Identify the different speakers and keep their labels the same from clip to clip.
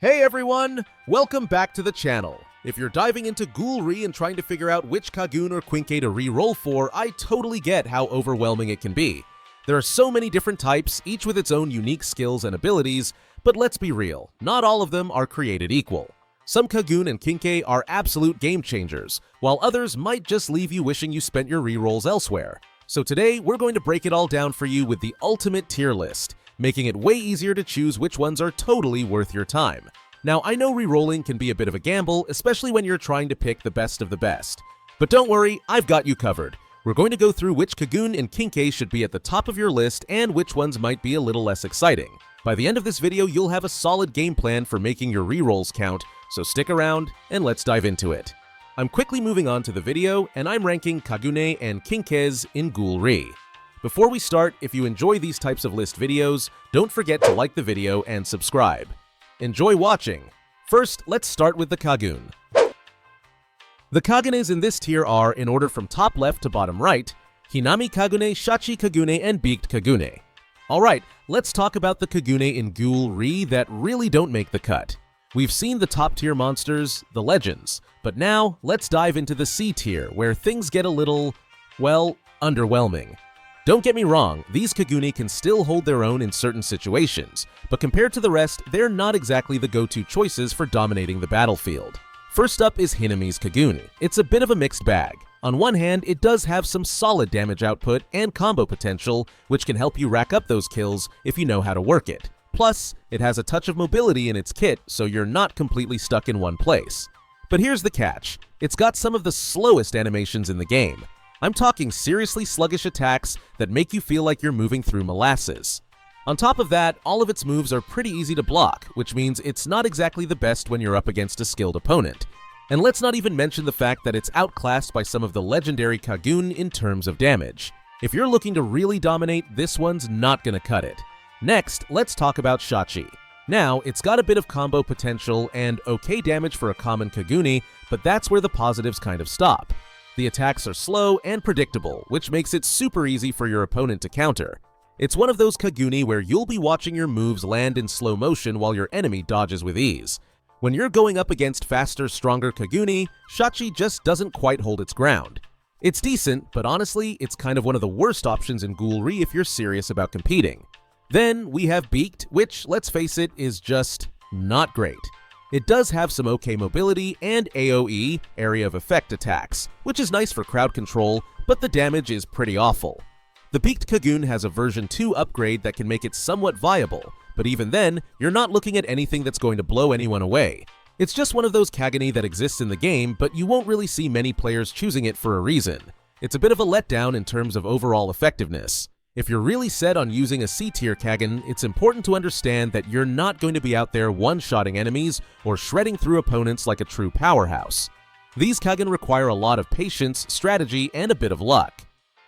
Speaker 1: Hey everyone! Welcome back to the channel. If you're diving into GHOUL RE and trying to figure out which Kagune or Quinque to re-roll for, I totally get how overwhelming it can be. There are so many different types, each with its own unique skills and abilities, but let's be real, not all of them are created equal. Some Kagune and Quinque are absolute game changers, while others might just leave you wishing you spent your re-rolls elsewhere. So today, we're going to break it all down for you with the ultimate tier list, making it way easier to choose which ones are totally worth your time. Now, I know re-rolling can be a bit of a gamble, especially when you're trying to pick the best of the best. But don't worry, I've got you covered. We're going to go through which Kagune and Quinque should be at the top of your list and which ones might be a little less exciting. By the end of this video, you'll have a solid game plan for making your re-rolls count, so stick around and let's dive into it. I'm quickly moving on to the video, and I'm ranking Kagune and Quinques in GHOUL RE. Before we start, if you enjoy these types of list videos, don't forget to like the video and subscribe. Enjoy watching! First, let's start with the Kagune. The Kagunes in this tier are, in order from top left to bottom right, Hinami Kagune, Shachi Kagune, and Beaked Kagune. Alright, let's talk about the Kagune in GHOUL RE that really don't make the cut. We've seen the top tier monsters, the legends, but now let's dive into the C tier where things get a little, well, underwhelming. Don't get me wrong, these Kagune can still hold their own in certain situations, but compared to the rest, they're not exactly the go-to choices for dominating the battlefield. First up is Hinami's Kagune. It's a bit of a mixed bag. On one hand, it does have some solid damage output and combo potential, which can help you rack up those kills if you know how to work it. Plus, it has a touch of mobility in its kit, so you're not completely stuck in one place. But here's the catch. It's got some of the slowest animations in the game. I'm talking seriously sluggish attacks that make you feel like you're moving through molasses. On top of that, all of its moves are pretty easy to block, which means it's not exactly the best when you're up against a skilled opponent. And let's not even mention the fact that it's outclassed by some of the legendary Kagune in terms of damage. If you're looking to really dominate, this one's not gonna cut it. Next, let's talk about Shachi. Now, it's got a bit of combo potential and okay damage for a common Kagune, but that's where the positives kind of stop. The attacks are slow and predictable, which makes it super easy for your opponent to counter. It's one of those Kagune where you'll be watching your moves land in slow motion while your enemy dodges with ease. When you're going up against faster, stronger Kagune, Shachi just doesn't quite hold its ground. It's decent, but honestly, it's kind of one of the worst options in GHOUL RE if you're serious about competing. Then we have Beaked, which, let's face it, is just not great. It does have some okay mobility and AoE, area of effect attacks, which is nice for crowd control, but the damage is pretty awful. The Beaked Kagune has a version 2 upgrade that can make it somewhat viable, but even then, you're not looking at anything that's going to blow anyone away. It's just one of those Kagune that exists in the game, but you won't really see many players choosing it for a reason. It's a bit of a letdown in terms of overall effectiveness. If you're really set on using a C-tier Kagune, it's important to understand that you're not going to be out there one-shotting enemies or shredding through opponents like a true powerhouse. These Kagune require a lot of patience, strategy, and a bit of luck.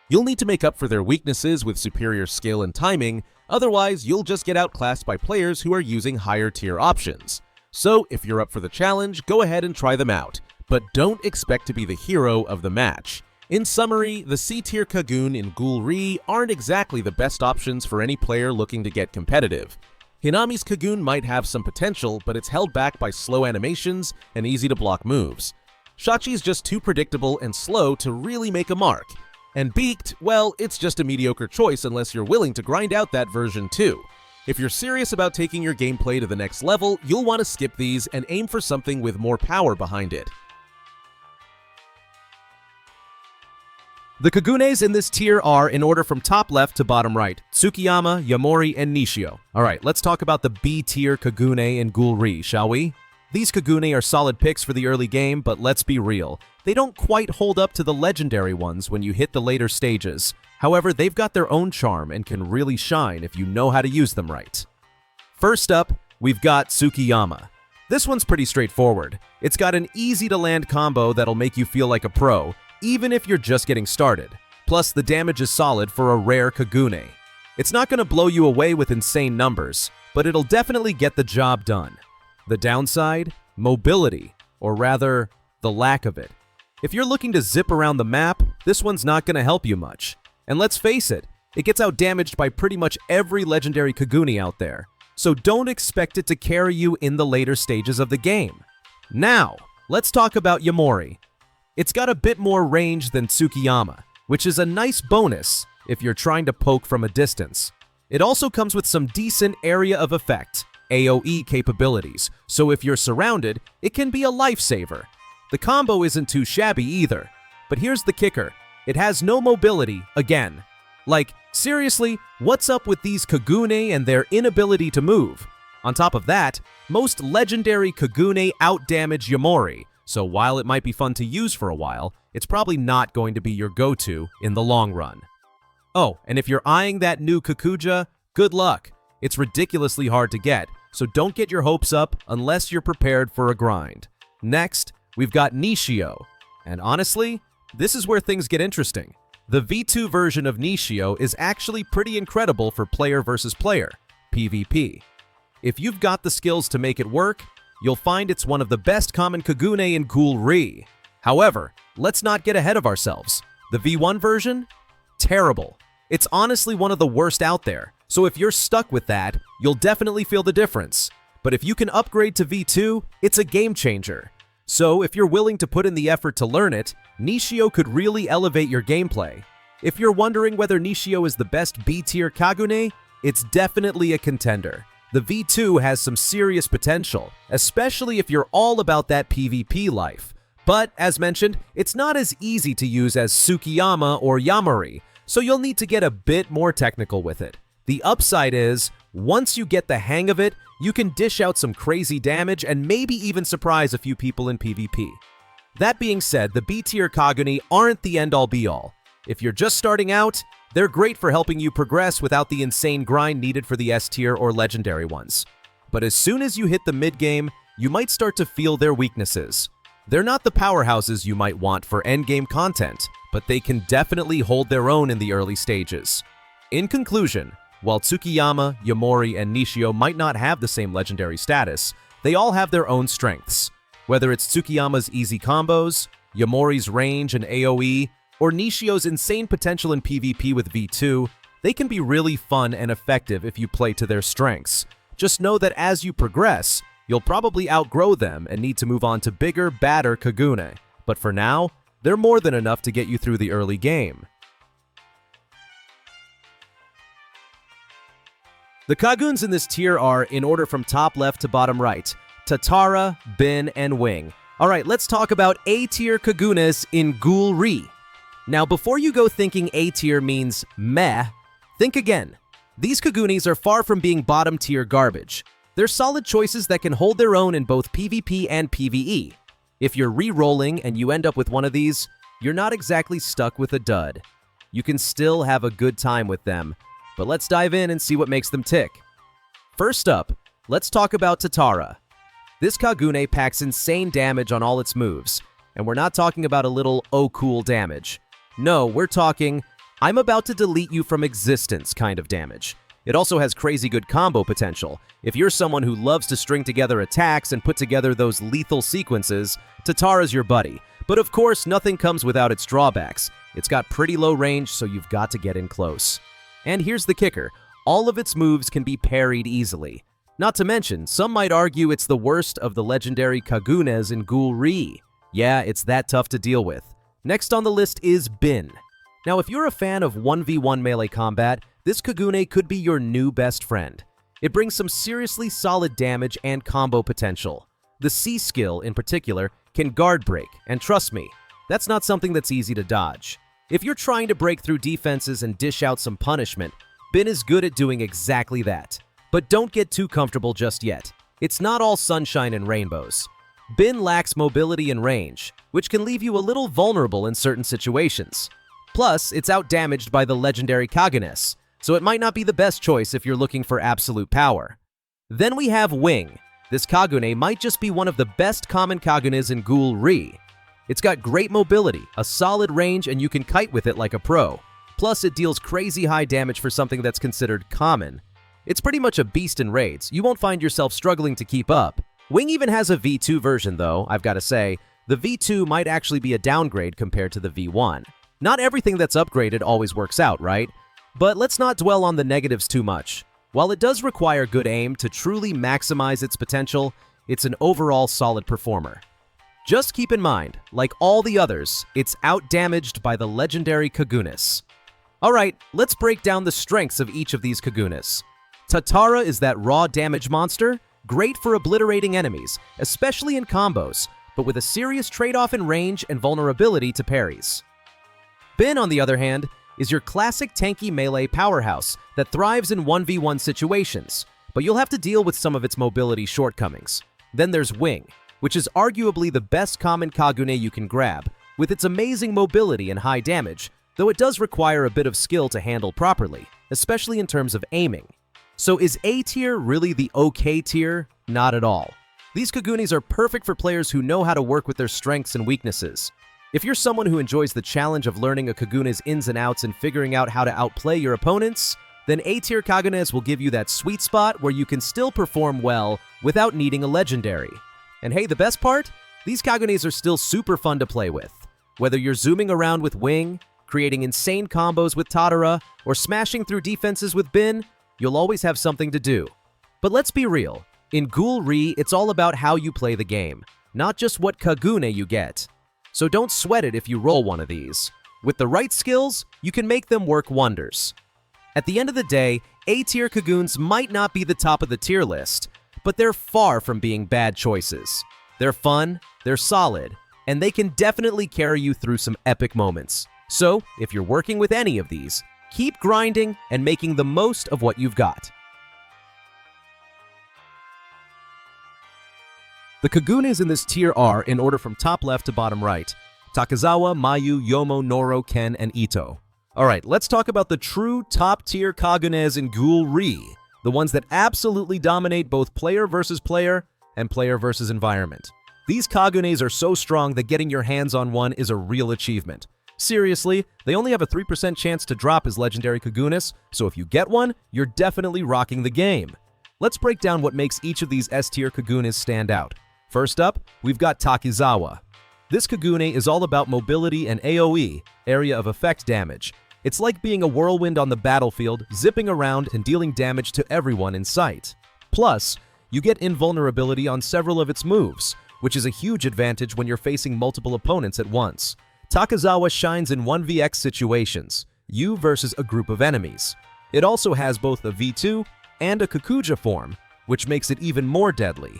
Speaker 1: You'll need to make up for their weaknesses with superior skill and timing, otherwise you'll just get outclassed by players who are using higher-tier options. So if you're up for the challenge, go ahead and try them out, but don't expect to be the hero of the match. In summary, the C-tier Kagune in GHOUL RE aren't exactly the best options for any player looking to get competitive. Hinami's Kagune might have some potential, but it's held back by slow animations and easy-to-block moves. Shachi's just too predictable and slow to really make a mark. And Beaked, well, it's just a mediocre choice unless you're willing to grind out that version 2. If you're serious about taking your gameplay to the next level, you'll want to skip these and aim for something with more power behind it.
Speaker 2: The Kagunes in this tier are, in order from top left to bottom right, Tsukiyama, Yamori, and Nishio. Alright, let's talk about the B-tier Kagune in GHOUL RE, shall we? These Kagune are solid picks for the early game, but let's be real. They don't quite hold up to the legendary ones when you hit the later stages. However, they've got their own charm and can really shine if you know how to use them right. First up, we've got Tsukiyama. This one's pretty straightforward. It's got an easy-to-land combo that'll make you feel like a pro, even if you're just getting started. Plus, the damage is solid for a rare Kagune. It's not going to blow you away with insane numbers, but it'll definitely get the job done. The downside? Mobility, or rather, the lack of it. If you're looking to zip around the map, this one's not going to help you much. And let's face it, it gets outdamaged by pretty much every legendary Kagune out there. so don't expect it to carry you in the later stages of the game. Now, let's talk about Yamori. It's got a bit more range than Tsukiyama, which is a nice bonus if you're trying to poke from a distance. It also comes with some decent area of effect, AoE capabilities, so if you're surrounded, it can be a lifesaver. The combo isn't too shabby either, but here's the kicker. It has no mobility again. Like, seriously, what's up with these Kagune and their inability to move? On top of that, most legendary Kagune outdamage Yamori, so while it might be fun to use for a while, it's probably not going to be your go-to in the long run. Oh, and if you're eyeing that new Kakuja, good luck. It's ridiculously hard to get, so don't get your hopes up unless you're prepared for a grind. Next, we've got Nishio, and honestly, this is where things get interesting. The V2 version of Nishio is actually pretty incredible for player versus player, PvP. If you've got the skills to make it work, you'll find it's one of the best common Kagune in GHOUL RE. However, let's not get ahead of ourselves. The V1 version? Terrible. It's honestly one of the worst out there, so if you're stuck with that, you'll definitely feel the difference. But if you can upgrade to V2, it's a game changer. So if you're willing to put in the effort to learn it, Nishio could really elevate your gameplay. If you're wondering whether Nishio is the best B-tier Kagune, it's definitely a contender. The V2 has some serious potential, especially if you're all about that PvP life. But, as mentioned, it's not as easy to use as Tsukiyama or Yamori, so you'll need to get a bit more technical with it. The upside is, once you get the hang of it, you can dish out some crazy damage and maybe even surprise a few people in PvP. That being said, the B-tier Kagune aren't the end-all be-all. If you're just starting out, they're great for helping you progress without the insane grind needed for the S-tier or legendary ones. But as soon as you hit the mid-game, you might start to feel their weaknesses. They're not the powerhouses you might want for endgame content, but they can definitely hold their own in the early stages. In conclusion, while Tsukiyama, Yamori, and Nishio might not have the same legendary status, they all have their own strengths. Whether it's Tsukiyama's easy combos, Yamori's range and AoE, or Nishio's insane potential in PvP with V2, they can be really fun and effective if you play to their strengths. Just know that as you progress, you'll probably outgrow them and need to move on to bigger, badder Kagune. But for now, they're more than enough to get you through the early game. The Kaguns in this tier are, in order from top left to bottom right, Tatara, Bin, and Wing. Alright, let's talk about A-tier Kagunes in GHOUL RE. Now, before you go thinking A-tier means meh, think again. These Kagunes are far from being bottom-tier garbage. They're solid choices that can hold their own in both PvP and PvE. If you're re-rolling and you end up with one of these, you're not exactly stuck with a dud. You can still have a good time with them, but let's dive in and see what makes them tick. First up, let's talk about Tatara. This Kagune packs insane damage on all its moves, and we're not talking about a little oh cool damage. No, we're talking, I'm about to delete you from existence kind of damage. It also has crazy good combo potential. If you're someone who loves to string together attacks and put together those lethal sequences, Tatara's your buddy. But of course, nothing comes without its drawbacks. It's got pretty low range, so you've got to get in close. And here's the kicker, all of its moves can be parried easily. Not to mention, some might argue it's the worst of the legendary Kagunes in GHOUL RE. Yeah, it's that tough to deal with. Next on the list is Bin. Now, if you're a fan of 1v1 melee combat, this Kagune could be your new best friend. It brings some seriously solid damage and combo potential. The C skill, in particular, can guard break, and trust me, that's not something that's easy to dodge. If you're trying to break through defenses and dish out some punishment, Bin is good at doing exactly that. But don't get too comfortable just yet. It's not all sunshine and rainbows. Bin lacks mobility and range, which can leave you a little vulnerable in certain situations. Plus, it's outdamaged by the legendary Kagunes, so it might not be the best choice if you're looking for absolute power. Then we have Wing. This Kagune might just be one of the best common Kagunes in GHOUL RE. It's got great mobility, a solid range, and you can kite with it like a pro. Plus, it deals crazy high damage for something that's considered common. It's pretty much a beast in raids. You won't find yourself struggling to keep up. Wing even has a V2 version though, I've got to say. The V2 might actually be a downgrade compared to the V1. Not everything that's upgraded always works out, right? But let's not dwell on the negatives too much. While it does require good aim to truly maximize its potential, it's an overall solid performer. Just keep in mind, like all the others, it's outdamaged by the legendary Kagunes. Alright, let's break down the strengths of each of these Kagunes. Tatara is that raw damage monster, great for obliterating enemies, especially in combos, but with a serious trade-off in range and vulnerability to parries. Bin, on the other hand, is your classic tanky melee powerhouse that thrives in 1v1 situations, but you'll have to deal with some of its mobility shortcomings. Then there's Wing, which is arguably the best common Kagune you can grab, with its amazing mobility and high damage, though it does require a bit of skill to handle properly, especially in terms of aiming. So is A tier really the okay tier? Not at all. These Kagunes are perfect for players who know how to work with their strengths and weaknesses. If you're someone who enjoys the challenge of learning a Kagune's ins and outs and figuring out how to outplay your opponents, then A-tier Kagunes will give you that sweet spot where you can still perform well without needing a legendary. And hey, the best part? These Kagunes are still super fun to play with. Whether you're zooming around with Wing, creating insane combos with Tatara, or smashing through defenses with Bin, you'll always have something to do. But let's be real, in GHOUL RE, it's all about how you play the game, not just what Kagune you get. So don't sweat it if you roll one of these. With the right skills, you can make them work wonders. At the end of the day, A-tier Kagunes might not be the top of the tier list, but they're far from being bad choices. They're fun, they're solid, and they can definitely carry you through some epic moments. So, if you're working with any of these, keep grinding and making the most of what you've got. The Kagunes in this tier are, in order from top left to bottom right, Takizawa, Mayu, Yomo, Noro, Ken, and Ito. Alright, let's talk about the true top-tier Kagunes in GHOUL RE, the ones that absolutely dominate both player versus player and player versus environment. These Kagunes are so strong that getting your hands on one is a real achievement. Seriously, they only have a 3% chance to drop as legendary Kagunes, so if you get one, you're definitely rocking the game. Let's break down what makes each of these S-tier Kagunes stand out. First up, we've got Takizawa. This Kagune is all about mobility and AoE, area of effect damage. It's like being a whirlwind on the battlefield, zipping around and dealing damage to everyone in sight. Plus, you get invulnerability on several of its moves, which is a huge advantage when you're facing multiple opponents at once. Takizawa shines in 1vx situations, you versus a group of enemies. It also has both a V2 and a Kakuja form, which makes it even more deadly.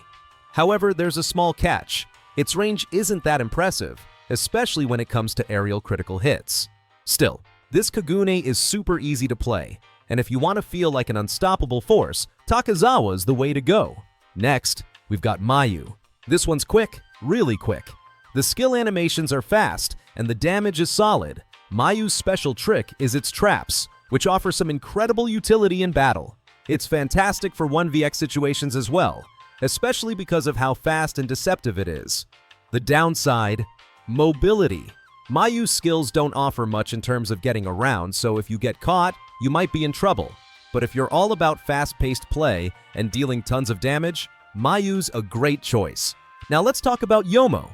Speaker 2: However, there's a small catch. Its range isn't that impressive, especially when it comes to aerial critical hits. Still, this Kagune is super easy to play, and if you want to feel like an unstoppable force, Takizawa's the way to go. Next, we've got Mayu. This one's quick, really quick. The skill animations are fast, and the damage is solid. Mayu's special trick is its traps, which offer some incredible utility in battle. It's fantastic for 1vx situations as well, especially because of how fast and deceptive it is. The downside, mobility. Mayu's skills don't offer much in terms of getting around, so if you get caught, you might be in trouble. But if you're all about fast-paced play and dealing tons of damage, Mayu's a great choice. Now let's talk about Yomo.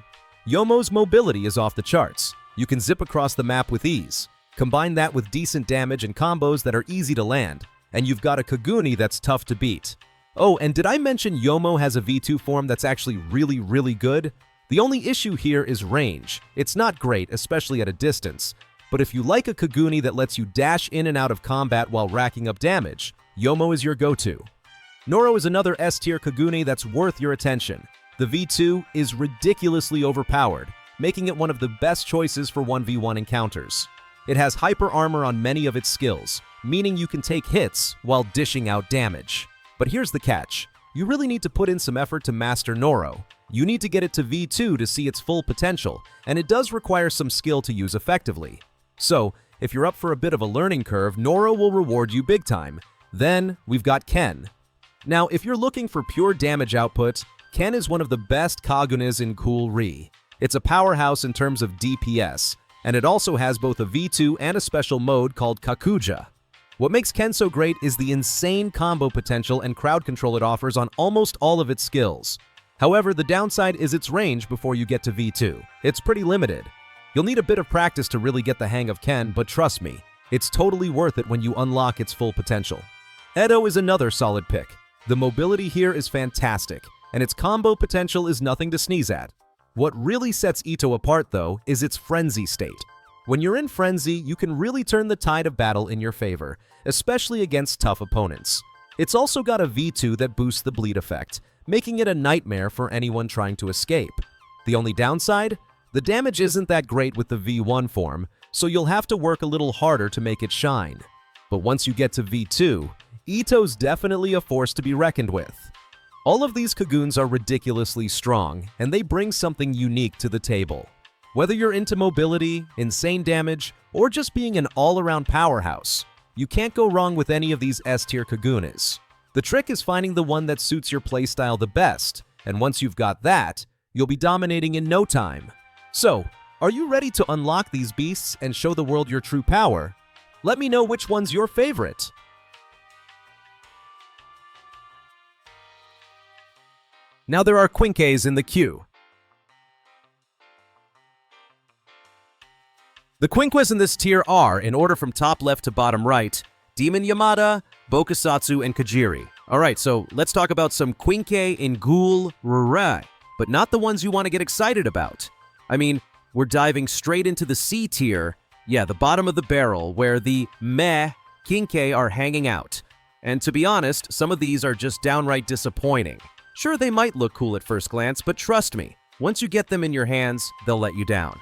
Speaker 2: Yomo's mobility is off the charts. You can zip across the map with ease. Combine that with decent damage and combos that are easy to land, and you've got a Kagune that's tough to beat. Oh, and did I mention Yomo has a V2 form that's actually really good? The only issue here is range. It's not great, especially at a distance. But if you like a Kagune that lets you dash in and out of combat while racking up damage, Yomo is your go-to. Noro is another S-tier Kagune that's worth your attention. The V2 is ridiculously overpowered, making it one of the best choices for 1v1 encounters. It has hyper armor on many of its skills, meaning you can take hits while dishing out damage. But here's the catch. You really need to put in some effort to master Noro. You need to get it to V2 to see its full potential, and it does require some skill to use effectively. So, if you're up for a bit of a learning curve, Noro will reward you big time. Then, we've got Ken. Now, if you're looking for pure damage output, Ken is one of the best Kagunes in GHOUL RE. It's a powerhouse in terms of DPS, and it also has both a V2 and a special mode called Kakuja. What makes Ken so great is the insane combo potential and crowd control it offers on almost all of its skills. However, the downside is its range before you get to V2. It's pretty limited. You'll need a bit of practice to really get the hang of Ken, but trust me, it's totally worth it when you unlock its full potential. Edo is another solid pick. The mobility here is fantastic, and its combo potential is nothing to sneeze at. What really sets Ito apart, though, is its frenzy state. When you're in frenzy, you can really turn the tide of battle in your favor, especially against tough opponents. It's also got a V2 that boosts the bleed effect, making it a nightmare for anyone trying to escape. The only downside? The damage isn't that great with the V1 form, so you'll have to work a little harder to make it shine. But once you get to V2, Ito's definitely a force to be reckoned with. All of these Kaguns are ridiculously strong, and they bring something unique to the table. Whether you're into mobility, insane damage, or just being an all-around powerhouse, you can't go wrong with any of these S-tier Kagunes. The trick is finding the one that suits your playstyle the best, and once you've got that, you'll be dominating in no time. So, are you ready to unlock these beasts and show the world your true power? Let me know which one's your favorite. Now there are Quinques in the queue. The Quinques in this tier are, in order from top left to bottom right, Demon Yamada, Bokusatsu, and Kajiri. Alright, so let's talk about some Quinque in GHOUL RE, but not the ones you want to get excited about. I mean, we're diving straight into the C tier, yeah, the bottom of the barrel, where the meh Quinque are hanging out. And to be honest, some of these are just downright disappointing. Sure, they might look cool at first glance, but trust me, once you get them in your hands, they'll let you down.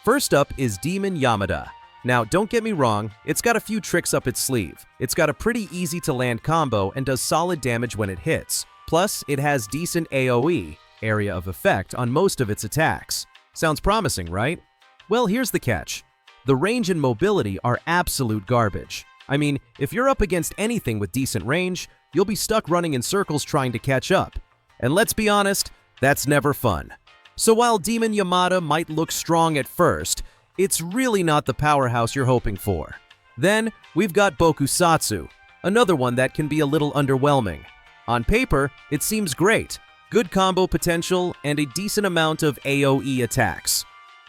Speaker 2: First up is Demon Yamada. Now, don't get me wrong, it's got a few tricks up its sleeve. It's got a pretty easy to land combo and does solid damage when it hits. Plus, it has decent AoE, area of effect, on most of its attacks. Sounds promising, right? Well, here's the catch. The range and mobility are absolute garbage. I mean, if you're up against anything with decent range, you'll be stuck running in circles trying to catch up. And let's be honest, that's never fun. So while Demon Yamada might look strong at first, it's really not the powerhouse you're hoping for. Then, we've got Bokusatsu, another one that can be a little underwhelming. On paper, it seems great, good combo potential, and a decent amount of AoE attacks.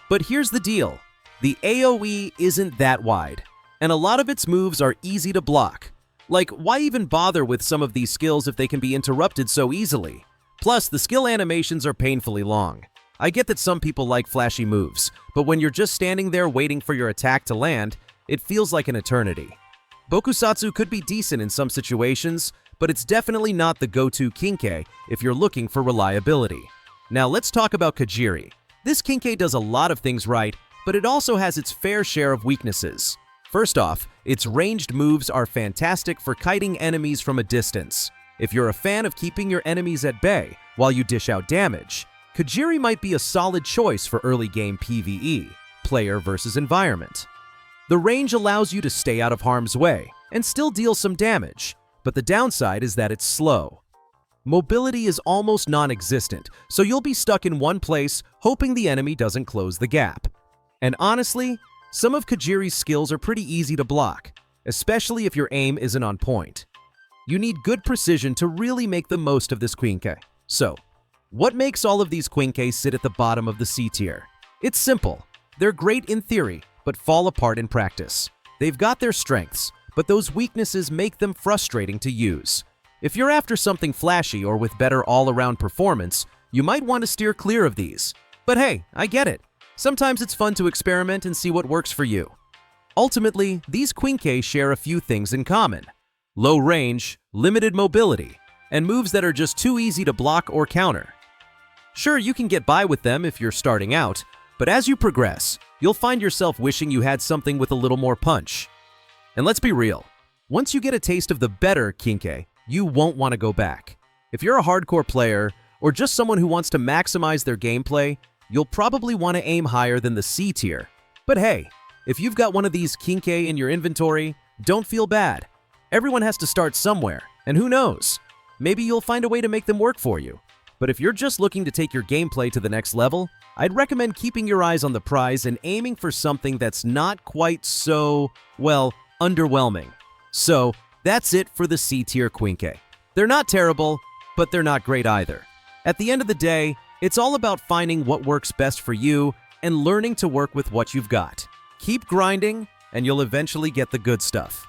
Speaker 2: But here's the deal, the AoE isn't that wide, and a lot of its moves are easy to block. Like, why even bother with some of these skills if they can be interrupted so easily? Plus, the skill animations are painfully long. I get that some people like flashy moves, but when you're just standing there waiting for your attack to land, it feels like an eternity. Bokusatsu could be decent in some situations, but it's definitely not the go-to Quinque if you're looking for reliability. Now let's talk about Kajiri. This Quinque does a lot of things right, but it also has its fair share of weaknesses. First off, its ranged moves are fantastic for kiting enemies from a distance. If you're a fan of keeping your enemies at bay while you dish out damage, Kajiri might be a solid choice for early game PvE, player versus environment. The range allows you to stay out of harm's way and still deal some damage, but the downside is that it's slow. Mobility is almost non-existent, so you'll be stuck in one place hoping the enemy doesn't close the gap. And honestly, some of Kajiri's skills are pretty easy to block, especially if your aim isn't on point. You need good precision to really make the most of this Quinque. So, what makes all of these Quinques sit at the bottom of the C tier? It's simple. They're great in theory, but fall apart in practice. They've got their strengths, but those weaknesses make them frustrating to use. If you're after something flashy or with better all-around performance, you might want to steer clear of these. But hey, I get it. Sometimes it's fun to experiment and see what works for you. Ultimately, these Quinque share a few things in common. Low range, limited mobility, and moves that are just too easy to block or counter. Sure, you can get by with them if you're starting out, but as you progress, you'll find yourself wishing you had something with a little more punch. And let's be real, once you get a taste of the better Quinque, you won't want to go back. If you're a hardcore player, or just someone who wants to maximize their gameplay, you'll probably want to aim higher than the C tier. But hey, if you've got one of these Quinque in your inventory, don't feel bad. Everyone has to start somewhere, and who knows? Maybe you'll find a way to make them work for you. But if you're just looking to take your gameplay to the next level, I'd recommend keeping your eyes on the prize and aiming for something that's not quite so, well, underwhelming. So, that's it for the C-tier Quinque. They're not terrible, but they're not great either. At the end of the day, it's all about finding what works best for you and learning to work with what you've got. Keep grinding, and you'll eventually get the good stuff.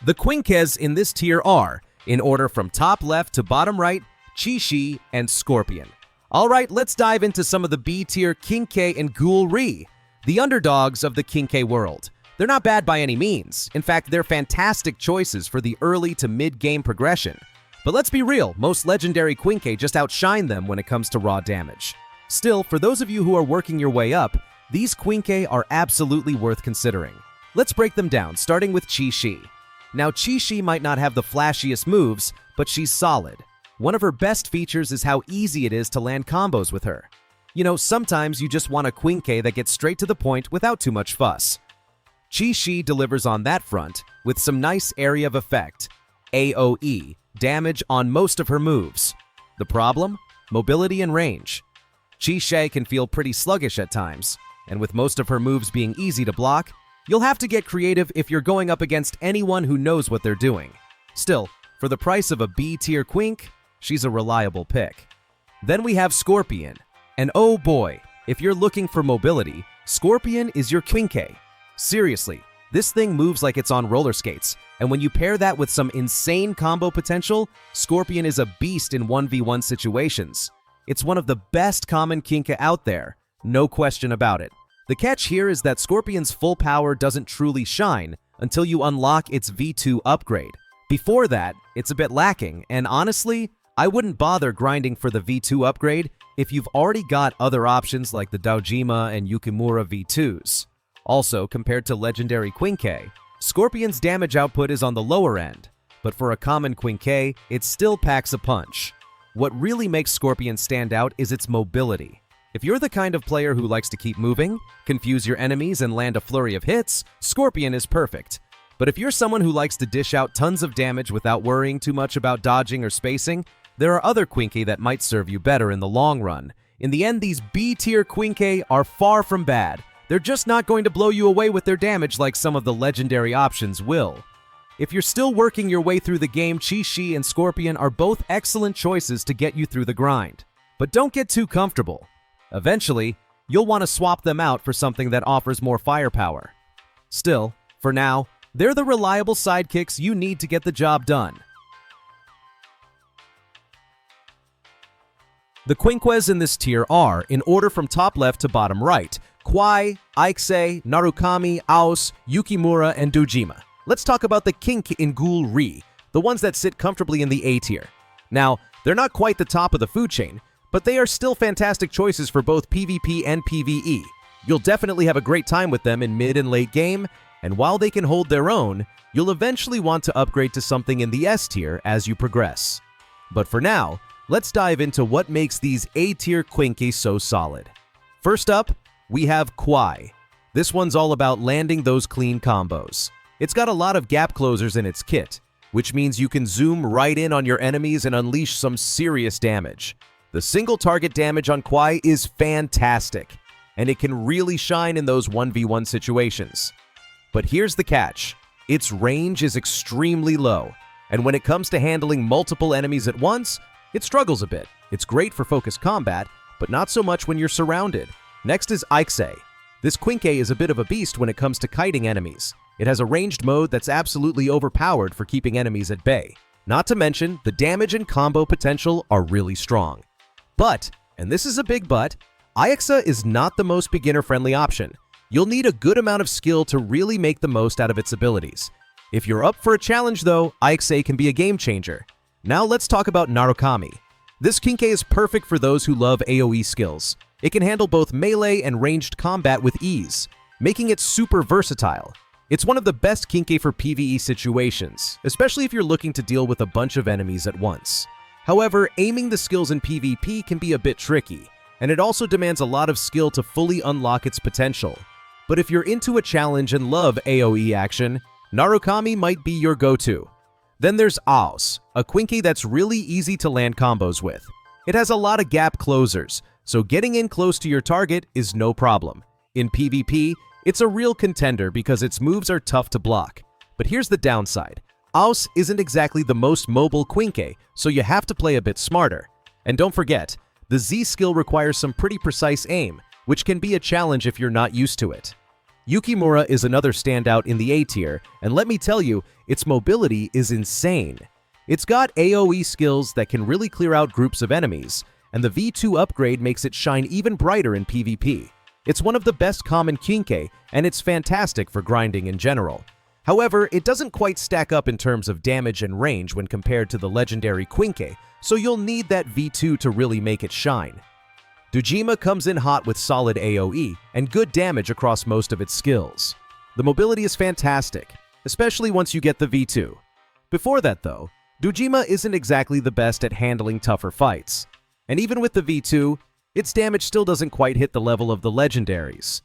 Speaker 2: The Quinques in this tier are, in order from top left to bottom right, Chi-Shi and Scorpion. Alright, let's dive into some of the B tier Quinque and GHOUL RE, the underdogs of the Quinque world. They're not bad by any means. In fact, they're fantastic choices for the early to mid-game progression. But let's be real, most legendary Quinque just outshine them when it comes to raw damage. Still, for those of you who are working your way up, these Quinque are absolutely worth considering. Let's break them down, starting with Chi-Shi. Now, Chi-Shi might not have the flashiest moves, but she's solid. One of her best features is how easy it is to land combos with her. You know, sometimes you just want a Quinque that gets straight to the point without too much fuss. Chi-Shi delivers on that front with some nice area of effect, AoE, damage on most of her moves. The problem? Mobility and range. Chi-Shi can feel pretty sluggish at times, and with most of her moves being easy to block, you'll have to get creative if you're going up against anyone who knows what they're doing. Still, for the price of a B-tier Quinque, she's a reliable pick. Then we have Scorpion. And oh boy, if you're looking for mobility, Scorpion is your Quinque. Seriously, this thing moves like it's on roller skates, and when you pair that with some insane combo potential, Scorpion is a beast in 1v1 situations. It's one of the best common Quinque out there, no question about it. The catch here is that Scorpion's full power doesn't truly shine until you unlock its V2 upgrade. Before that, it's a bit lacking, and honestly, I wouldn't bother grinding for the V2 upgrade if you've already got other options like the Daojima and Yukimura V2s. Also, compared to legendary Quinque, Scorpion's damage output is on the lower end, but for a common Quinque, it still packs a punch. What really makes Scorpion stand out is its mobility. If you're the kind of player who likes to keep moving, confuse your enemies, and land a flurry of hits, Scorpion is perfect. But if you're someone who likes to dish out tons of damage without worrying too much about dodging or spacing, there are other Quinque that might serve you better in the long run. In the end, these B-tier Quinque are far from bad. They're just not going to blow you away with their damage like some of the legendary options will. If you're still working your way through the game, Chi-Shi and Scorpion are both excellent choices to get you through the grind. But don't get too comfortable. Eventually, you'll want to swap them out for something that offers more firepower. Still, for now, they're the reliable sidekicks you need to get the job done. The Quinques in this tier are, in order from top left to bottom right, Kwai, Aikse, Narukami, Aos, Yukimura, and Dojima. Let's talk about the Quinque in GHOUL RE, the ones that sit comfortably in the A tier. Now, they're not quite the top of the food chain, but they are still fantastic choices for both PvP and PvE. You'll definitely have a great time with them in mid and late game, and while they can hold their own, you'll eventually want to upgrade to something in the S tier as you progress. But for now, let's dive into what makes these A-tier Quinque so solid. First up, we have Kwai. This one's all about landing those clean combos. It's got a lot of gap closers in its kit, which means you can zoom right in on your enemies and unleash some serious damage. The single target damage on Kwai is fantastic, and it can really shine in those 1v1 situations. But here's the catch. Its range is extremely low, and when it comes to handling multiple enemies at once, it struggles a bit. It's great for focused combat, but not so much when you're surrounded. Next is Aikse. This Quinque is a bit of a beast when it comes to kiting enemies. It has a ranged mode that's absolutely overpowered for keeping enemies at bay. Not to mention, the damage and combo potential are really strong. But, and this is a big but, Aikse is not the most beginner-friendly option. You'll need a good amount of skill to really make the most out of its abilities. If you're up for a challenge though, Aikse can be a game changer. Now let's talk about Narukami. This Quinque is perfect for those who love AoE skills. It can handle both melee and ranged combat with ease, making it super versatile. It's one of the best Quinque for PvE situations, especially if you're looking to deal with a bunch of enemies at once. However, aiming the skills in PvP can be a bit tricky, and it also demands a lot of skill to fully unlock its potential. But if you're into a challenge and love AoE action, Narukami might be your go-to. Then there's Aos, a Quinque that's really easy to land combos with. It has a lot of gap closers, so getting in close to your target is no problem. In PvP, it's a real contender because its moves are tough to block. But here's the downside. Aos isn't exactly the most mobile Quinque, so you have to play a bit smarter. And don't forget, the Z skill requires some pretty precise aim, which can be a challenge if you're not used to it. Yukimura is another standout in the A tier, and let me tell you, its mobility is insane. It's got AoE skills that can really clear out groups of enemies, and the V2 upgrade makes it shine even brighter in PvP. It's one of the best common Quinque, and it's fantastic for grinding in general. However, it doesn't quite stack up in terms of damage and range when compared to the legendary Quinque, so you'll need that V2 to really make it shine. Dojima comes in hot with solid AoE and good damage across most of its skills. The mobility is fantastic, especially once you get the V2. Before that though, Dojima isn't exactly the best at handling tougher fights. And even with the V2, its damage still doesn't quite hit the level of the legendaries.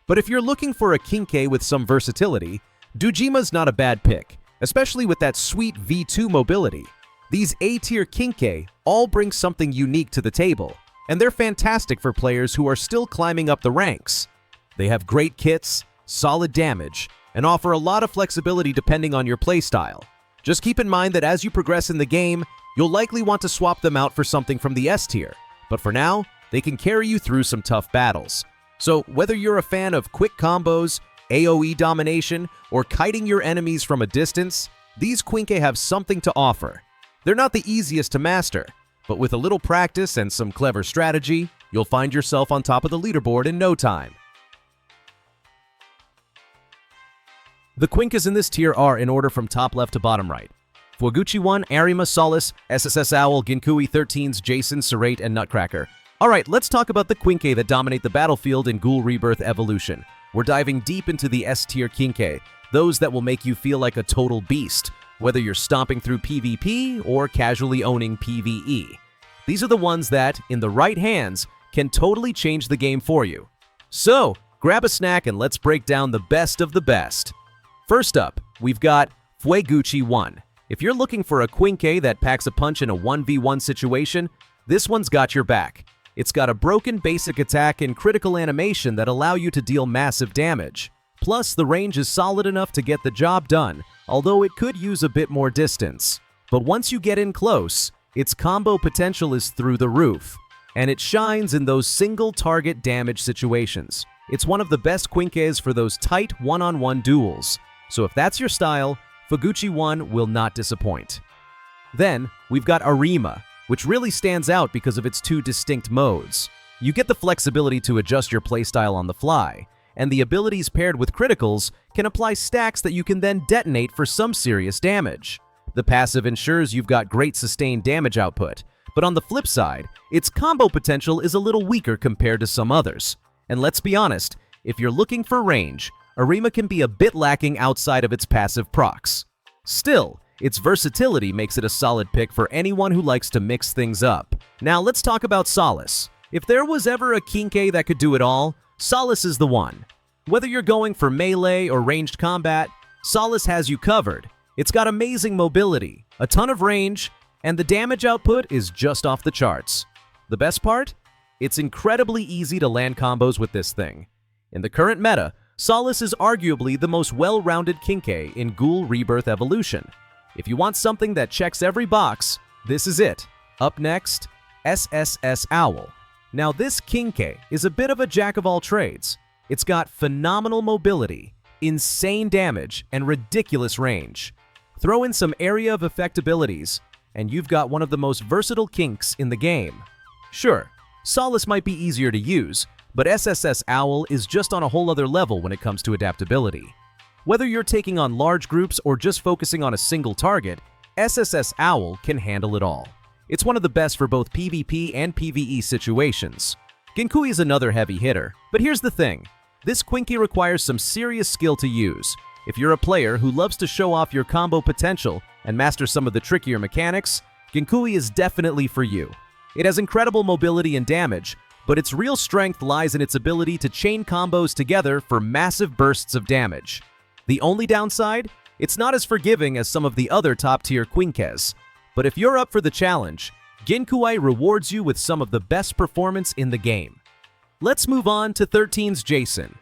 Speaker 2: But if you're looking for a Quinque with some versatility, Dojima's not a bad pick, especially with that sweet V2 mobility. These A-tier Quinque all bring something unique to the table, and they're fantastic for players who are still climbing up the ranks. They have great kits, solid damage, and offer a lot of flexibility depending on your playstyle. Just keep in mind that as you progress in the game, you'll likely want to swap them out for something from the S tier, but for now, they can carry you through some tough battles. So whether you're a fan of quick combos, AoE domination, or kiting your enemies from a distance, these Quinque have something to offer. They're not the easiest to master, but with a little practice and some clever strategy, you'll find yourself on top of the leaderboard in no time. The Quinques in this tier are in order from top left to bottom right. Fueguchi One, Arima, Solace, SSS Owl, Ginkui, 13s, Jason, Serate, and Nutcracker. Alright, let's talk about the Quinque that dominate the battlefield in Ghoul Rebirth Evolution. We're diving deep into the S-tier Quinque, those that will make you feel like a total beast, whether you're stomping through PvP or casually owning PvE. These are the ones that, in the right hands, can totally change the game for you. So, grab a snack and let's break down the best of the best. First up, we've got Fueguchi One. If you're looking for a Quinque that packs a punch in a 1v1 situation, this one's got your back. It's got a broken basic attack and critical animation that allow you to deal massive damage. Plus, the range is solid enough to get the job done, although it could use a bit more distance. But once you get in close, its combo potential is through the roof, and it shines in those single target damage situations. It's one of the best Quinques for those tight one-on-one duels. So if that's your style, Fueguchi One will not disappoint. Then, we've got Arima, which really stands out because of its two distinct modes. You get the flexibility to adjust your playstyle on the fly, and the abilities paired with criticals can apply stacks that you can then detonate for some serious damage. The passive ensures you've got great sustained damage output, but on the flip side, its combo potential is a little weaker compared to some others. And let's be honest, if you're looking for range, Arima can be a bit lacking outside of its passive procs. Still, its versatility makes it a solid pick for anyone who likes to mix things up. Now let's talk about Solace. If there was ever a Quinque that could do it all, Solace is the one. Whether you're going for melee or ranged combat, Solace has you covered. It's got amazing mobility, a ton of range, and the damage output is just off the charts. The best part? It's incredibly easy to land combos with this thing. In the current meta, Solace is arguably the most well-rounded Quinque in Ghoul Rebirth Evolution. If you want something that checks every box, this is it. Up next, SSS Owl. Now this Quinque is a bit of a jack of all trades. It's got phenomenal mobility, insane damage, and ridiculous range. Throw in some area of effect abilities, and you've got one of the most versatile Quinques in the game. Sure, Solace might be easier to use, but SSS Owl is just on a whole other level when it comes to adaptability. Whether you're taking on large groups or just focusing on a single target, SSS Owl can handle it all. It's one of the best for both PvP and PvE situations. Ginkui is another heavy hitter, but here's the thing. This Quinque requires some serious skill to use. If you're a player who loves to show off your combo potential and master some of the trickier mechanics, Ginkui is definitely for you. It has incredible mobility and damage, but its real strength lies in its ability to chain combos together for massive bursts of damage. The only downside? It's not as forgiving as some of the other top-tier Quinques. But if you're up for the challenge, Ginkui rewards you with some of the best performance in the game. Let's move on to 13's Jason.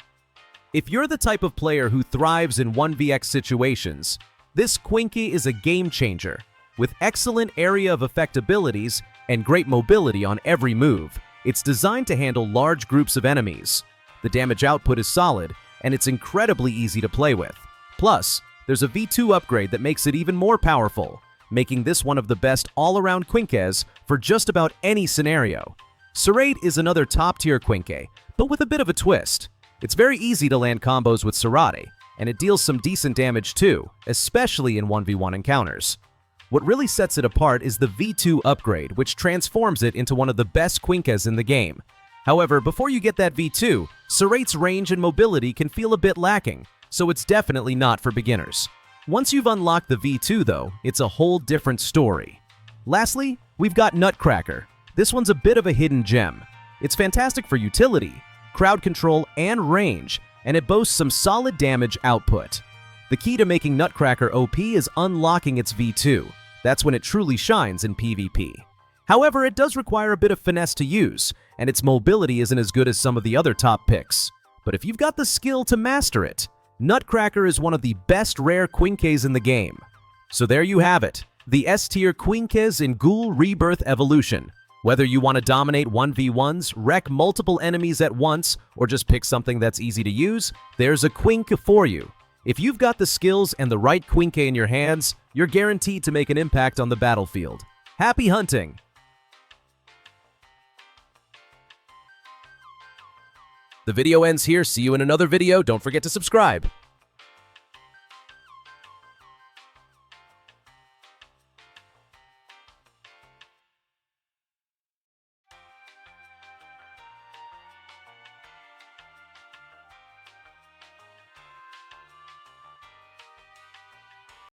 Speaker 2: If you're the type of player who thrives in 1vx situations, this Quinque is a game changer, with excellent area of effect abilities and great mobility on every move. It's designed to handle large groups of enemies. The damage output is solid, and it's incredibly easy to play with. Plus, there's a V2 upgrade that makes it even more powerful, making this one of the best all-around Quinques for just about any scenario. Serrate is another top-tier Quinque, but with a bit of a twist. It's very easy to land combos with Serrate, and it deals some decent damage too, especially in 1v1 encounters. What really sets it apart is the V2 upgrade, which transforms it into one of the best Quinques in the game. However, before you get that V2, Serrate's range and mobility can feel a bit lacking, so it's definitely not for beginners. Once you've unlocked the V2 though, it's a whole different story. Lastly, we've got Nutcracker. This one's a bit of a hidden gem. It's fantastic for utility, crowd control, and range, and it boasts some solid damage output. The key to making Nutcracker OP is unlocking its V2. That's when it truly shines in PvP. However, it does require a bit of finesse to use, and its mobility isn't as good as some of the other top picks. But if you've got the skill to master it, Nutcracker is one of the best rare Quinques in the game. So there you have it, the S-tier Quinques in Ghoul Rebirth Evolution. Whether you want to dominate 1v1s, wreck multiple enemies at once, or just pick something that's easy to use, there's a Quinque for you. If you've got the skills and the right Quinque in your hands, you're guaranteed to make an impact on the battlefield. Happy hunting! The video ends here. See you in another video. Don't forget to subscribe.